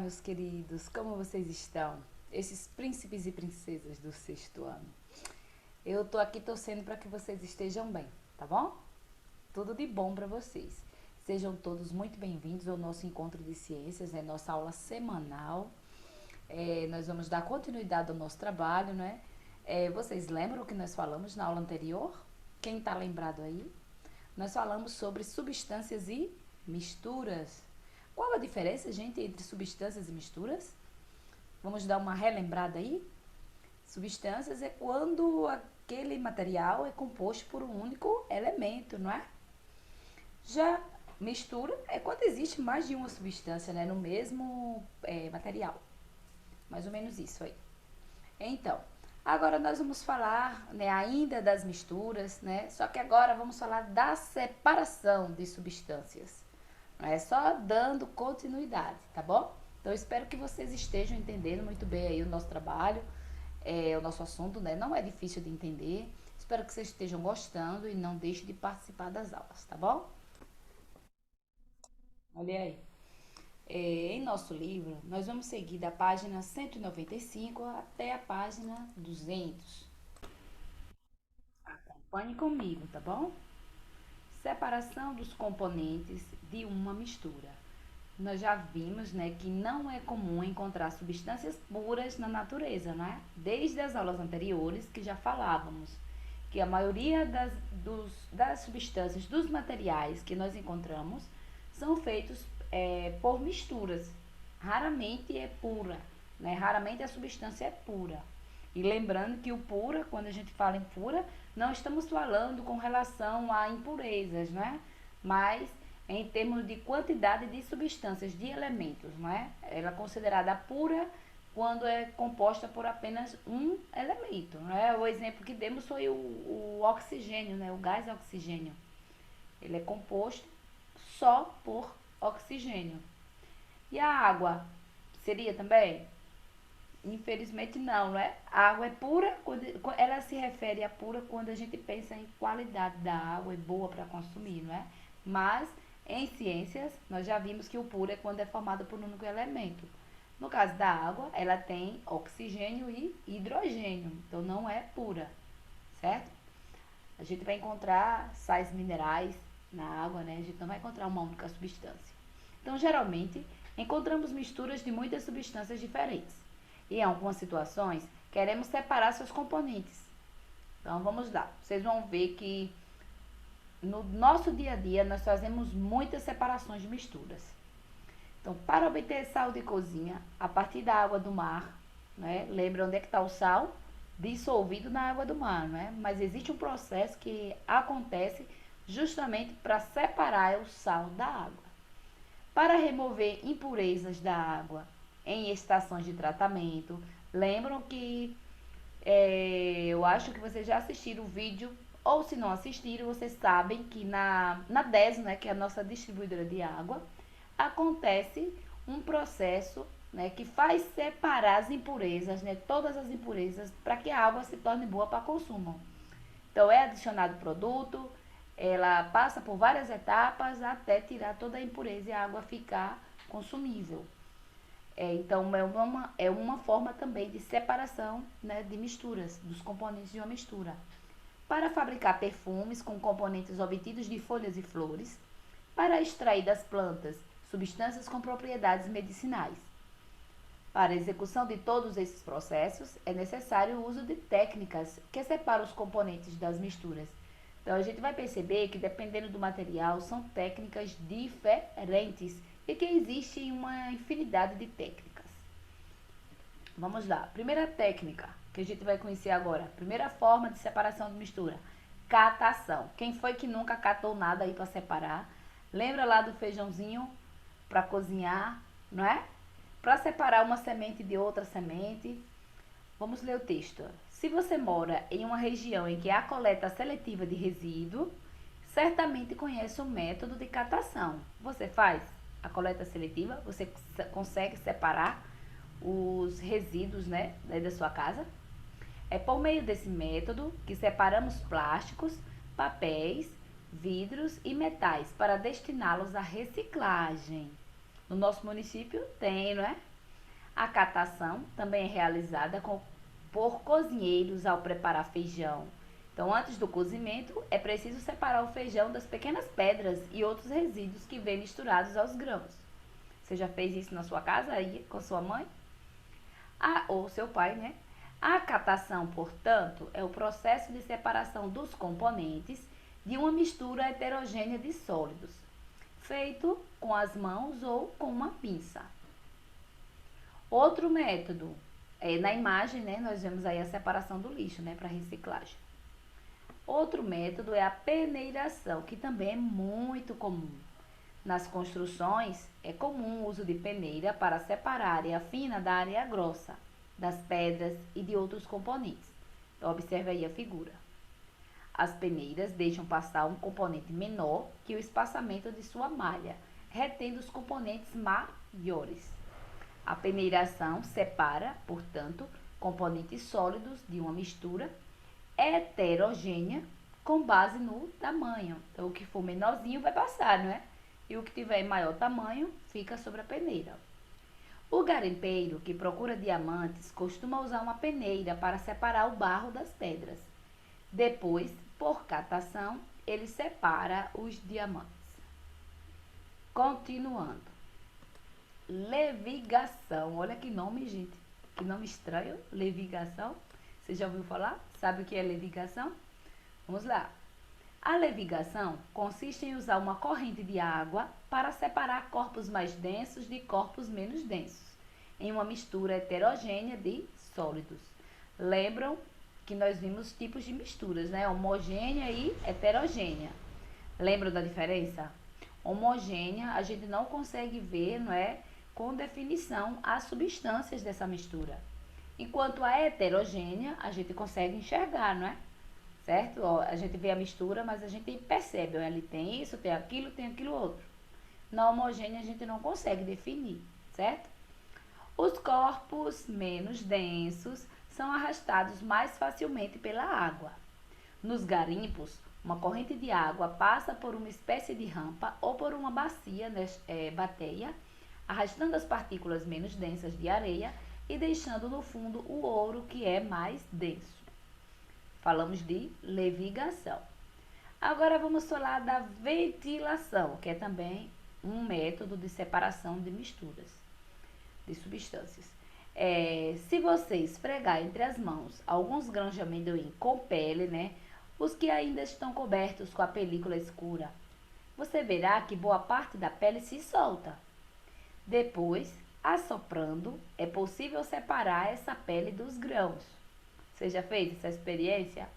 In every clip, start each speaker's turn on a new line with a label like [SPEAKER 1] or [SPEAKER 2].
[SPEAKER 1] meus queridos, como vocês estão? Esses príncipes e princesas do sexto ano. Eu tô aqui torcendo para que vocês estejam bem, tá bom? Tudo de bom para vocês. Sejam todos muito bem-vindos ao nosso encontro de ciências, é nossa aula semanal. Nós vamos dar continuidade ao nosso trabalho, né? Vocês lembram o que nós falamos na aula anterior? Quem está lembrado aí? Nós falamos sobre substâncias e misturas. Qual a diferença, gente, entre substâncias e misturas? Vamos dar uma relembrada aí? Substâncias é quando aquele material é composto por um único elemento, não é? Já mistura é quando existe mais de uma substância, né, no mesmo material. Mais ou menos isso aí. Então, agora nós vamos falar, né, ainda das misturas, né? Só que agora vamos falar da separação de substâncias. Não é só dando continuidade, tá bom? Então, eu espero que vocês estejam entendendo muito bem aí o nosso trabalho, o nosso assunto, né? Não é difícil de entender. Espero que vocês estejam gostando e não deixem de participar das aulas, tá bom? Olha aí. Em nosso livro, nós vamos seguir da página 195 até a página 200. Acompanhe comigo, tá bom? Separação dos componentes de uma mistura. Nós já vimos, né, que não é comum encontrar substâncias puras na natureza, né? Desde as aulas anteriores que já falávamos que a maioria das substâncias, dos materiais que nós encontramos, são feitos por misturas. Raramente é pura, né? Raramente a substância é pura. E lembrando que o pura, quando a gente fala em pura, não estamos falando com relação a impurezas, né? Mas em termos de quantidade de substâncias, de elementos, não é? Ela é considerada pura quando é composta por apenas um elemento, não é? O exemplo que demos foi o oxigênio, né? O gás oxigênio. Ele é composto só por oxigênio. E a água seria também? Infelizmente não, né? A água é pura, ela se refere a pura quando a gente pensa em qualidade da água, é boa para consumir, não é? Mas em ciências, nós já vimos que o puro é quando é formado por um único elemento. No caso da água, ela tem oxigênio e hidrogênio, então não é pura, certo? A gente vai encontrar sais minerais na água, né? A gente não vai encontrar uma única substância. Então, geralmente, encontramos misturas de muitas substâncias diferentes. E em algumas situações, queremos separar seus componentes. Então, vamos lá. Vocês vão ver que no nosso dia a dia, nós fazemos muitas separações de misturas. Então, para obter sal de cozinha, a partir da água do mar, né? Lembra onde é que está o sal? Dissolvido na água do mar, né? Mas existe um processo que acontece justamente para separar o sal da água. Para remover impurezas da água em estações de tratamento, lembram que eu acho que vocês já assistiram o vídeo, ou se não assistiram, vocês sabem que na DESO, né, que é a nossa distribuidora de água, acontece um processo, né, que faz separar as impurezas, né, todas as impurezas, para que a água se torne boa para consumo. Então, é adicionado produto, ela passa por várias etapas até tirar toda a impureza e a água ficar consumível. Então, é uma forma também de separação, né, de misturas, dos componentes de uma mistura. Para fabricar perfumes com componentes obtidos de folhas e flores, para extrair das plantas substâncias com propriedades medicinais. Para a execução de todos esses processos, é necessário o uso de técnicas que separam os componentes das misturas. Então, a gente vai perceber que, dependendo do material, são técnicas diferentes e que existe uma infinidade de técnicas. Vamos lá. Primeira técnica que a gente vai conhecer agora. Primeira forma de separação de mistura. Catação. Quem foi que nunca catou nada aí para separar? Lembra lá do feijãozinho para cozinhar, não é? Para separar uma semente de outra semente. Vamos ler o texto. Se você mora em uma região em que há coleta seletiva de resíduo, certamente conhece o método de catação. Você faz a coleta seletiva, você consegue separar os resíduos, né, da sua casa. É por meio desse método que separamos plásticos, papéis, vidros e metais para destiná-los à reciclagem. No nosso município tem, não é? A catação também é realizada por cozinheiros ao preparar feijão. Então, antes do cozimento, é preciso separar o feijão das pequenas pedras e outros resíduos que vêm misturados aos grãos. Você já fez isso na sua casa aí com sua mãe? Ou seu pai, né? A catação, portanto, é o processo de separação dos componentes de uma mistura heterogênea de sólidos, feito com as mãos ou com uma pinça. Outro método, na imagem, né, nós vemos aí a separação do lixo, né, para reciclagem. Outro método é a peneiração, que também é muito comum. Nas construções, é comum o uso de peneira para separar a areia fina da areia grossa, das pedras e de outros componentes. Então, observe aí a figura. As peneiras deixam passar um componente menor que o espaçamento de sua malha, retendo os componentes maiores. A peneiração separa, portanto, componentes sólidos de uma mistura heterogênea com base no tamanho. Então, o que for menorzinho vai passar, não é? E o que tiver maior tamanho fica sobre a peneira. O garimpeiro que procura diamantes costuma usar uma peneira para separar o barro das pedras. Depois, por catação, ele separa os diamantes. Continuando. Levigação. Olha que nome, gente. Que nome estranho. Levigação. Você já ouviu falar? Sabe o que é levigação? Vamos lá. A levigação consiste em usar uma corrente de água para separar corpos mais densos de corpos menos densos, em uma mistura heterogênea de sólidos. Lembram que nós vimos tipos de misturas, né? Homogênea e heterogênea. Lembram da diferença? Homogênea, a gente não consegue ver, não é, com definição as substâncias dessa mistura. Enquanto a heterogênea, a gente consegue enxergar, não é? Certo? Ó, a gente vê a mistura, mas a gente percebe, ó, ali tem isso, tem aquilo outro. Na homogênea, a gente não consegue definir, certo? Os corpos menos densos são arrastados mais facilmente pela água. Nos garimpos, uma corrente de água passa por uma espécie de rampa ou por uma bateia, arrastando as partículas menos densas de areia e deixando no fundo o ouro que é mais denso. Falamos de levigação. Agora vamos falar da ventilação, que é também um método de separação de misturas, de substâncias. Se você esfregar entre as mãos alguns grãos de amendoim com pele, né, os que ainda estão cobertos com a película escura, você verá que boa parte da pele se solta. Depois, assoprando, é possível separar essa pele dos grãos. Você já fez essa experiência?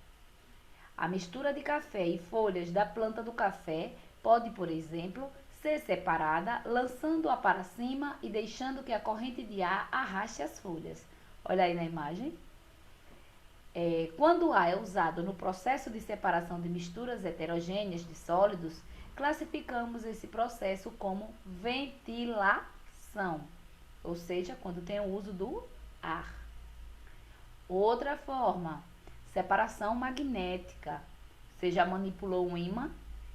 [SPEAKER 1] A mistura de café e folhas da planta do café pode, por exemplo, ser separada, lançando-a para cima e deixando que a corrente de ar arraste as folhas. Olha aí na imagem. Quando o ar é usado no processo de separação de misturas heterogêneas de sólidos, classificamos esse processo como ventilação, ou seja, quando tem o uso do ar. Outra forma, separação magnética. Você já manipulou um ímã?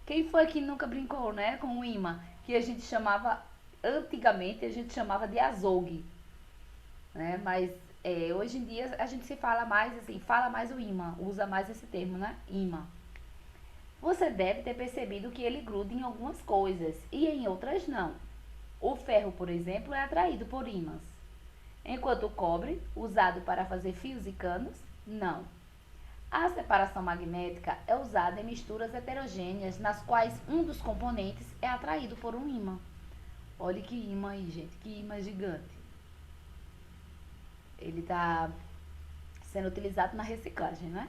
[SPEAKER 1] Quem foi que nunca brincou, né, com um ímã? Que a gente chamava, antigamente, a gente chamava de azogue, né? Mas hoje em dia a gente se fala mais assim, fala mais o ímã, usa mais esse termo, né? Ímã. Você deve ter percebido que ele gruda em algumas coisas e em outras não. O ferro, por exemplo, é atraído por ímãs, enquanto o cobre, usado para fazer fios e canos, não. A separação magnética é usada em misturas heterogêneas, nas quais um dos componentes é atraído por um ímã. Olha que ímã aí, gente, que ímã gigante. Ele está sendo utilizado na reciclagem, né?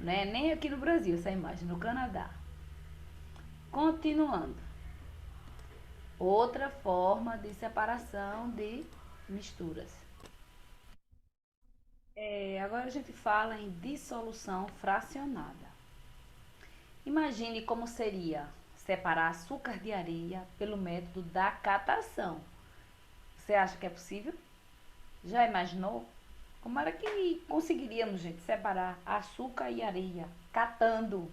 [SPEAKER 1] Não é nem aqui no Brasil essa imagem, no Canadá. Continuando. Outra forma de separação de misturas. Agora a gente fala em dissolução fracionada. Imagine como seria separar açúcar de areia pelo método da catação. Você acha que é possível? Já imaginou? Como era que conseguiríamos, gente, separar açúcar e areia catando?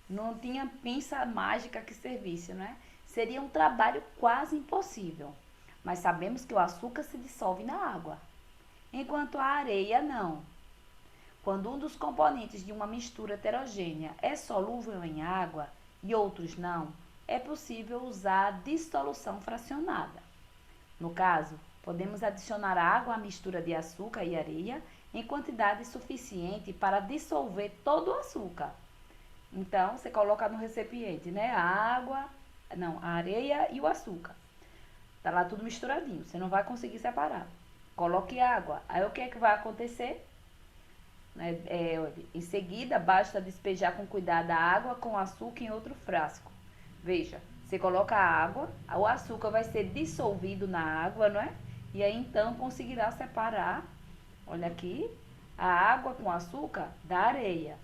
[SPEAKER 1] Não tinha pinça mágica que servisse, né? Seria um trabalho quase impossível. mas sabemos que o açúcar se dissolve na água, enquanto a areia não. Quando um dos componentes de uma mistura heterogênea é solúvel em água e outros não, é possível usar a dissolução fracionada. No caso, podemos adicionar água à mistura de açúcar e areia em quantidade suficiente para dissolver todo o açúcar. Então, você coloca no recipiente, né? A areia e o açúcar. Tá lá tudo misturadinho, você não vai conseguir separar. Coloque água. Aí o que é que vai acontecer? Em seguida, basta despejar com cuidado a água com açúcar em outro frasco. Veja, você coloca a água, o açúcar vai ser dissolvido na água, não é? E aí então conseguirá separar, olha aqui, a água com açúcar da areia.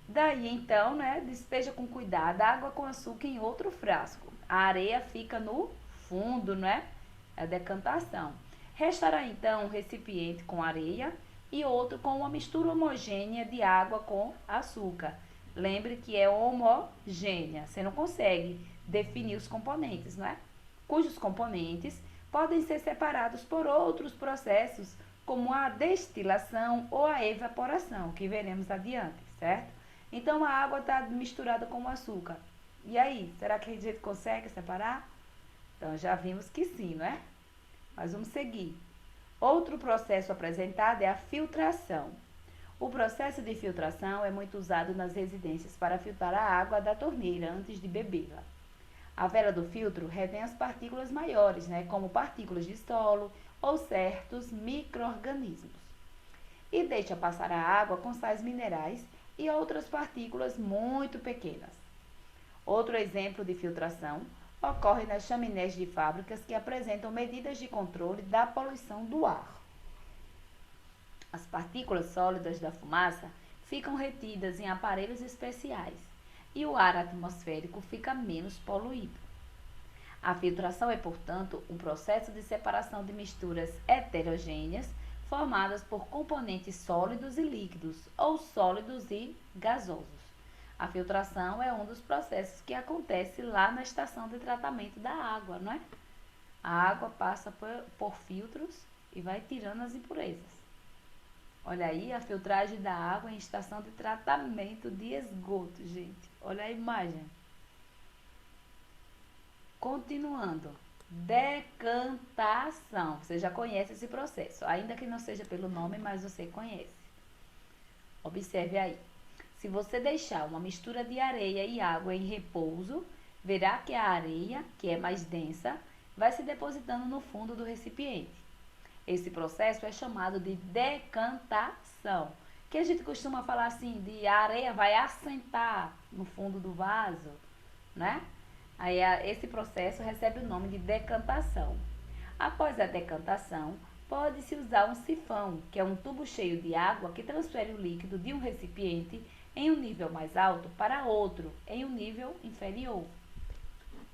[SPEAKER 1] Daí então, né, despeja com cuidado a água com açúcar em outro frasco. A areia fica no fundo, né? É a decantação. Restará então um recipiente com areia e outro com uma mistura homogênea de água com açúcar. Lembre que é homogênea, você não consegue definir os componentes, não é? Cujos componentes podem ser separados por outros processos, como a destilação ou a evaporação, que veremos adiante, certo? Então, a água está misturada com o açúcar. E aí, será que a gente consegue separar? Então, já vimos que sim, não é? Mas vamos seguir. Outro processo apresentado é a filtração. O processo de filtração é muito usado nas residências para filtrar a água da torneira antes de bebê-la. A vela do filtro retém as partículas maiores, né, como partículas de solo ou certos micro-organismos, e deixa passar a água com sais minerais e outras partículas muito pequenas. Outro exemplo de filtração ocorre nas chaminés de fábricas que apresentam medidas de controle da poluição do ar. As partículas sólidas da fumaça ficam retidas em aparelhos especiais e o ar atmosférico fica menos poluído. A filtração é, portanto, um processo de separação de misturas heterogêneas formadas por componentes sólidos e líquidos ou sólidos e gasosos. A filtração é um dos processos que acontece lá na estação de tratamento da água, não é? A água passa por filtros e vai tirando as impurezas. Olha aí a filtragem da água em estação de tratamento de esgoto, gente. Olha a imagem. Continuando. Decantação. Você já conhece esse processo, ainda que não seja pelo nome, mas você conhece. Observe aí. Se você deixar uma mistura de areia e água em repouso, verá que a areia, que é mais densa, vai se depositando no fundo do recipiente. Esse processo é chamado de decantação, que a gente costuma falar assim, de a areia vai assentar no fundo do vaso, né? Aí esse processo recebe o nome de decantação. Após a decantação, pode-se usar um sifão, que é um tubo cheio de água que transfere o líquido de um recipiente em um nível mais alto para outro, em um nível inferior.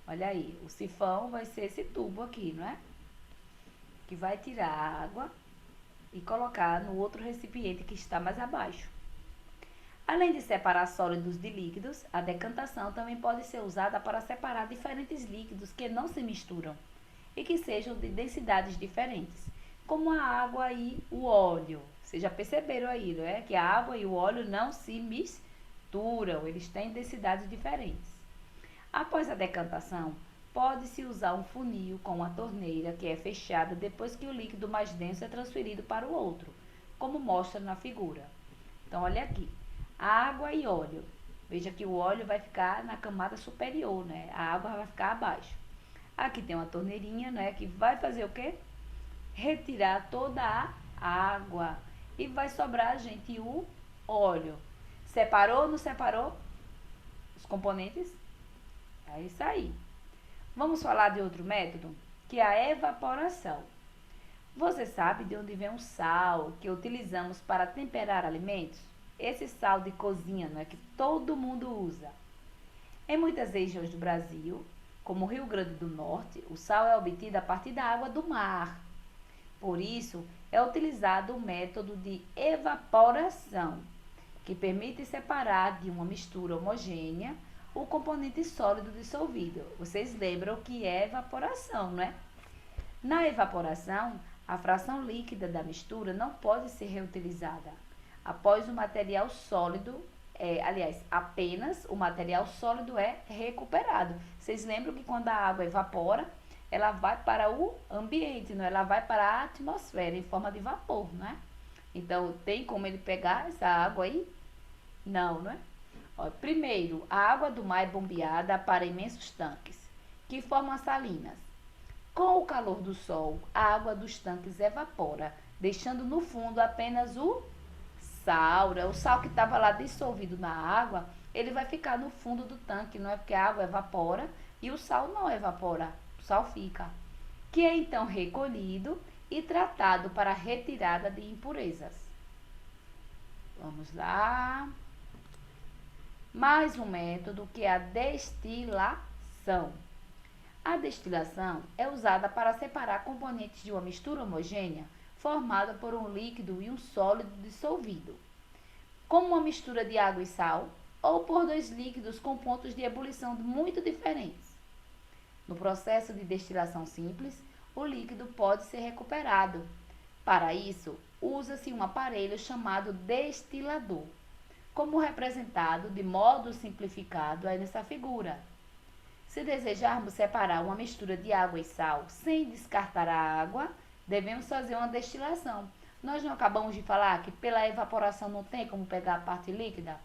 [SPEAKER 1] Olha aí, o sifão vai ser esse tubo aqui, não é? Que vai tirar a água e colocar no outro recipiente que está mais abaixo. Além de separar sólidos de líquidos, a decantação também pode ser usada para separar diferentes líquidos que não se misturam e que sejam de densidades diferentes, como a água e o óleo. Vocês já perceberam aí, não é? Que a água e o óleo não se misturam, eles têm densidades diferentes. Após a decantação, pode-se usar um funil com uma torneira que é fechada depois que o líquido mais denso é transferido para o outro, como mostra na figura. Então, olha aqui, água e óleo. Veja que o óleo vai ficar na camada superior, né? A água vai ficar abaixo. Aqui tem uma torneirinha, né? Que vai fazer o quê? Retirar toda a água e vai sobrar, gente, o óleo. Separou ou não separou os componentes? É isso aí. Vamos falar de outro método, que é a evaporação. Você sabe de onde vem o sal que utilizamos para temperar alimentos? Esse sal de cozinha, não é, que todo mundo usa. Em muitas regiões do Brasil, como o Rio Grande do Norte, o sal é obtido a partir da água do mar. Por isso, é utilizado o método de evaporação, que permite separar de uma mistura homogênea o componente sólido dissolvido. Vocês lembram que é evaporação, não é? Na evaporação, a fração líquida da mistura não pode ser reutilizada. Após o material sólido, apenas o material sólido é recuperado. Vocês lembram que quando a água evapora, ela vai para o ambiente, não é? Ela vai para a atmosfera em forma de vapor, não é? Então, tem como ele pegar essa água aí? Não, não é? Ó, primeiro, a água do mar é bombeada para imensos tanques, que formam salinas. Com o calor do sol, a água dos tanques evapora, deixando no fundo apenas o sal, né? O sal que estava lá dissolvido na água, ele vai ficar no fundo do tanque, não é? Porque a água evapora e o sal não evapora, o sal fica. Que é então recolhido e tratado para retirada de impurezas. Vamos lá. Mais um método que é a destilação. A destilação é usada para separar componentes de uma mistura homogênea formada por um líquido e um sólido dissolvido, como uma mistura de água e sal, ou por dois líquidos com pontos de ebulição muito diferentes. No processo de destilação simples, o líquido pode ser recuperado. Para isso, usa-se um aparelho chamado destilador, como representado de modo simplificado aí nessa figura. Se desejarmos separar uma mistura de água e sal sem descartar a água, devemos fazer uma destilação. Nós não acabamos de falar que pela evaporação não tem como pegar a parte líquida?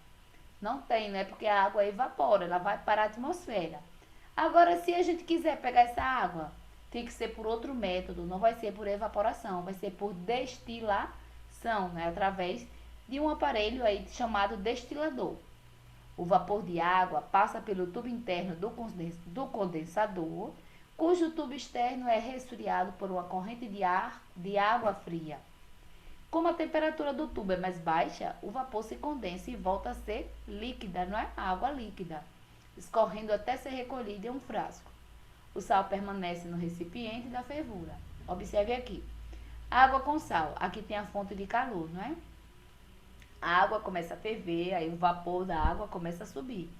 [SPEAKER 1] Não tem, né? Porque a água evapora, ela vai para a atmosfera. Agora, se a gente quiser pegar essa água, tem que ser por outro método, não vai ser por evaporação, vai ser por destilação, né? Através de um aparelho aí chamado destilador. O vapor de água passa pelo tubo interno do condensador, cujo tubo externo é resfriado por uma corrente de água fria. Como a temperatura do tubo é mais baixa, o vapor se condensa e volta a ser líquida, não é? Água líquida, escorrendo até ser recolhida em um frasco. O sal permanece no recipiente da fervura. Observe aqui. Água com sal. Aqui tem a fonte de calor, não é? A água começa a ferver, aí o vapor da água começa a subir.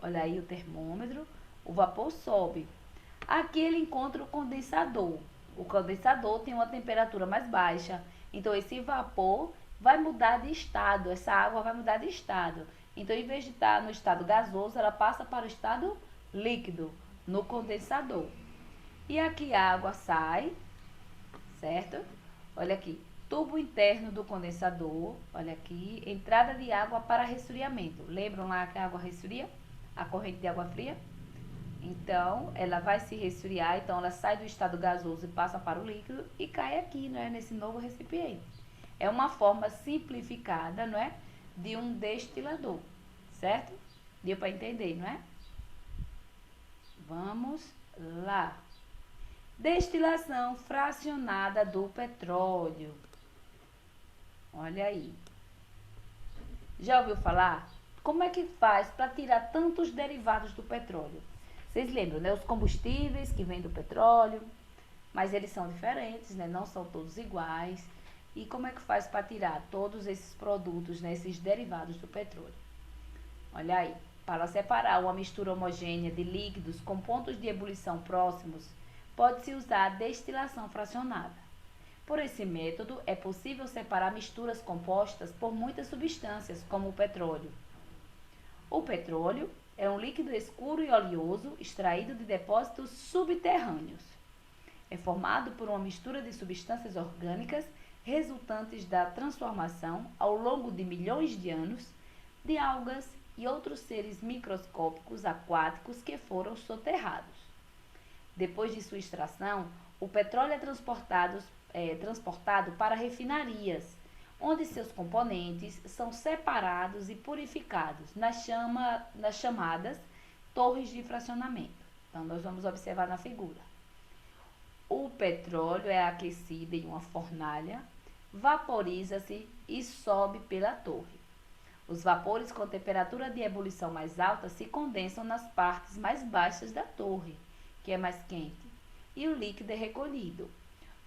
[SPEAKER 1] Olha aí o termômetro, o vapor sobe. Aqui ele encontra o condensador. O condensador tem uma temperatura mais baixa. Então, esse vapor vai mudar de estado, essa água vai mudar de estado. Então, em vez de estar no estado gasoso, ela passa para o estado líquido, no condensador. E aqui a água sai, certo? Olha aqui. Tubo interno do condensador, olha aqui, entrada de água para resfriamento. Lembram lá que a água resfria? A corrente de água fria? Então, ela vai se resfriar, então ela sai do estado gasoso e passa para o líquido e cai aqui, não é? Nesse novo recipiente. É uma forma simplificada, não é? De um destilador, certo? Deu para entender, não é? Vamos lá. Destilação fracionada do petróleo. Olha aí. Já ouviu falar? Como é que faz para tirar tantos derivados do petróleo? Vocês lembram, né? Os combustíveis que vêm do petróleo, mas eles são diferentes, né? Não são todos iguais. E como é que faz para tirar todos esses produtos, né? Esses derivados do petróleo? Olha aí. Para separar uma mistura homogênea de líquidos com pontos de ebulição próximos, pode-se usar a destilação fracionada. Por esse método, é possível separar misturas compostas por muitas substâncias, como o petróleo. O petróleo é um líquido escuro e oleoso extraído de depósitos subterrâneos. É formado por uma mistura de substâncias orgânicas resultantes da transformação, ao longo de milhões de anos, de algas e outros seres microscópicos aquáticos que foram soterrados. Depois de sua extração, o petróleo é transportado para refinarias, onde seus componentes são separados e purificados nas chamadas torres de fracionamento. Então, nós vamos observar na figura. O petróleo é aquecido em uma fornalha, vaporiza-se e sobe pela torre. Os vapores com temperatura de ebulição mais alta se condensam nas partes mais baixas da torre, que é mais quente, e o líquido é recolhido.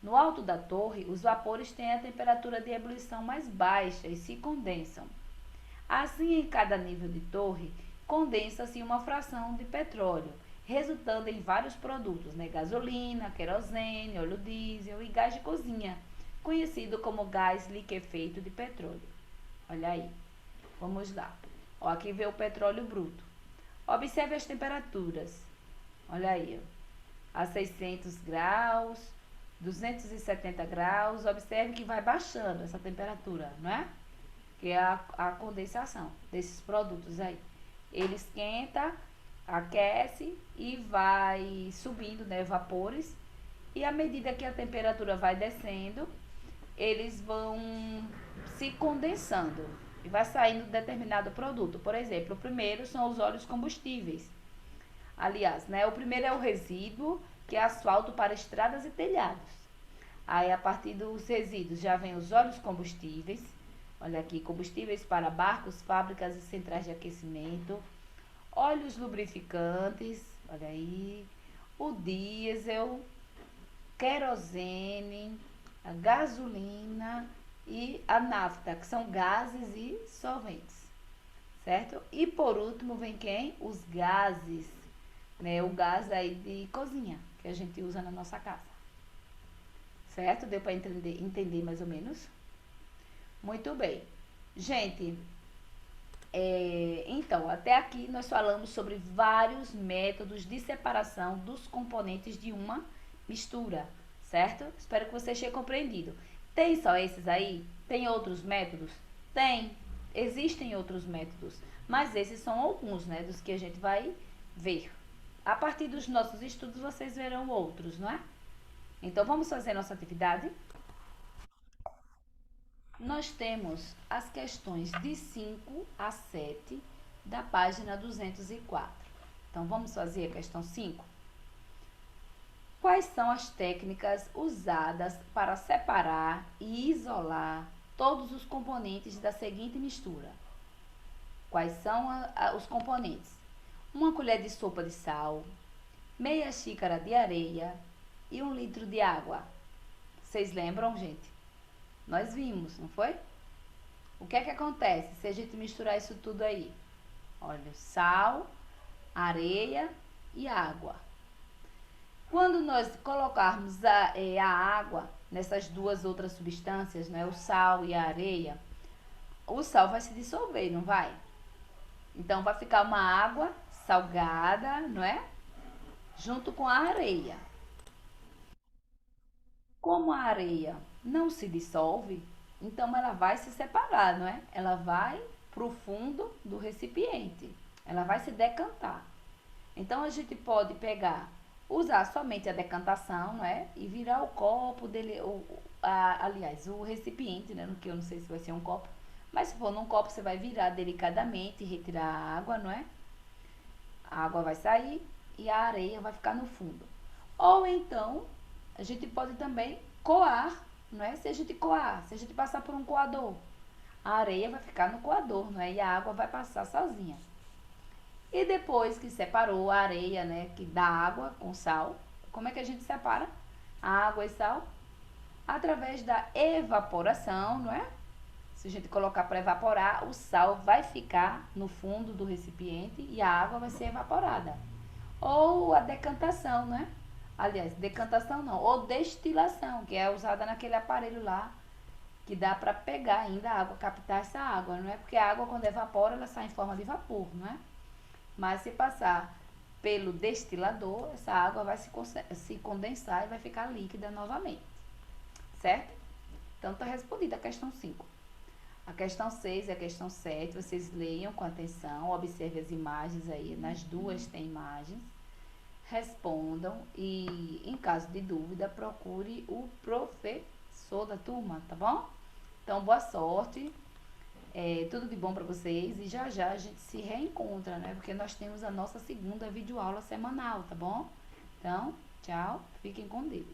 [SPEAKER 1] No alto da torre, os vapores têm a temperatura de ebulição mais baixa e se condensam. Assim, em cada nível de torre, condensa-se uma fração de petróleo, resultando em vários produtos, né? Gasolina, querosene, óleo diesel e gás de cozinha, conhecido como gás liquefeito de petróleo. Olha aí, vamos lá. Ó, aqui vê o petróleo bruto. Observe as temperaturas. Olha aí, ó, a 600 graus, 270 graus. Observe que vai baixando essa temperatura, não é? Que é a condensação desses produtos aí. Ele esquenta, aquece e vai subindo, né, vapores. E à medida que a temperatura vai descendo, eles vão se condensando e vai saindo determinado produto. Por exemplo, o primeiro são os óleos combustíveis. Aliás, né, o primeiro é o resíduo, que é asfalto para estradas e telhados. Aí, a partir dos resíduos, já vem os óleos combustíveis. Olha aqui, combustíveis para barcos, fábricas e centrais de aquecimento. Óleos lubrificantes, olha aí. O diesel, querosene, a gasolina e a nafta, que são gases e solventes, certo? E por último vem quem? Os gases, né? O gás aí de cozinha, que a gente usa na nossa casa, certo? Deu para entender mais ou menos? Muito bem. Gente, então, até aqui nós falamos sobre vários métodos de separação dos componentes de uma mistura, certo? Espero que você tenha compreendido. Tem só esses aí? Tem outros métodos? Tem. Existem outros métodos, mas esses são alguns, né, dos que a gente vai ver. A partir dos nossos estudos, vocês verão outros, não é? Então, vamos fazer nossa atividade? Nós temos as questões de 5 a 7 da página 204. Então, vamos fazer a questão 5? Quais são as técnicas usadas para separar e isolar todos os componentes da seguinte mistura? Quais são os componentes? 1 colher de sopa de sal, meia xícara de areia e 1 litro de água. Vocês lembram, gente? Nós vimos, não foi? O que é que acontece se a gente misturar isso tudo aí? Olha, sal, areia e água. Quando nós colocarmos a água nessas duas outras substâncias, né, o sal e a areia, o sal vai se dissolver, não vai? Então, vai ficar uma água salgada, não é? Junto com a areia. Como a areia não se dissolve, então ela vai se separar, não é? Ela vai para o fundo do recipiente. Ela vai se decantar. Então, a gente pode usar somente a decantação, não é? E virar o copo dele, aliás, o recipiente, né? Que eu não sei se vai ser um copo. Mas se for num copo, você vai virar delicadamente e retirar a água, não é? A água vai sair e a areia vai ficar no fundo. Ou então, a gente pode também coar, não é? Se a gente passar por um coador, a areia vai ficar no coador, não é? E a água vai passar sozinha. E depois que separou a areia, né, que dá água com sal, como é que a gente separa a água e sal? Através da evaporação, não é? Se a gente colocar para evaporar, o sal vai ficar no fundo do recipiente e a água vai ser evaporada. Ou a decantação, né? Aliás, decantação não, ou destilação, que é usada naquele aparelho lá, que dá para pegar ainda a água, captar essa água, não é? Porque a água, quando evapora, ela sai em forma de vapor, não é? Mas se passar pelo destilador, essa água vai se condensar e vai ficar líquida novamente, certo? Então, está respondida a questão 5. A questão 6 e a questão 7, vocês leiam com atenção, observe as imagens aí, nas duas tem imagens. Respondam e, em caso de dúvida, procure o professor da turma, tá bom? Então, boa sorte, tudo de bom para vocês e já já a gente se reencontra, né? Porque nós temos a nossa segunda videoaula semanal, tá bom? Então, tchau, fiquem com Deus.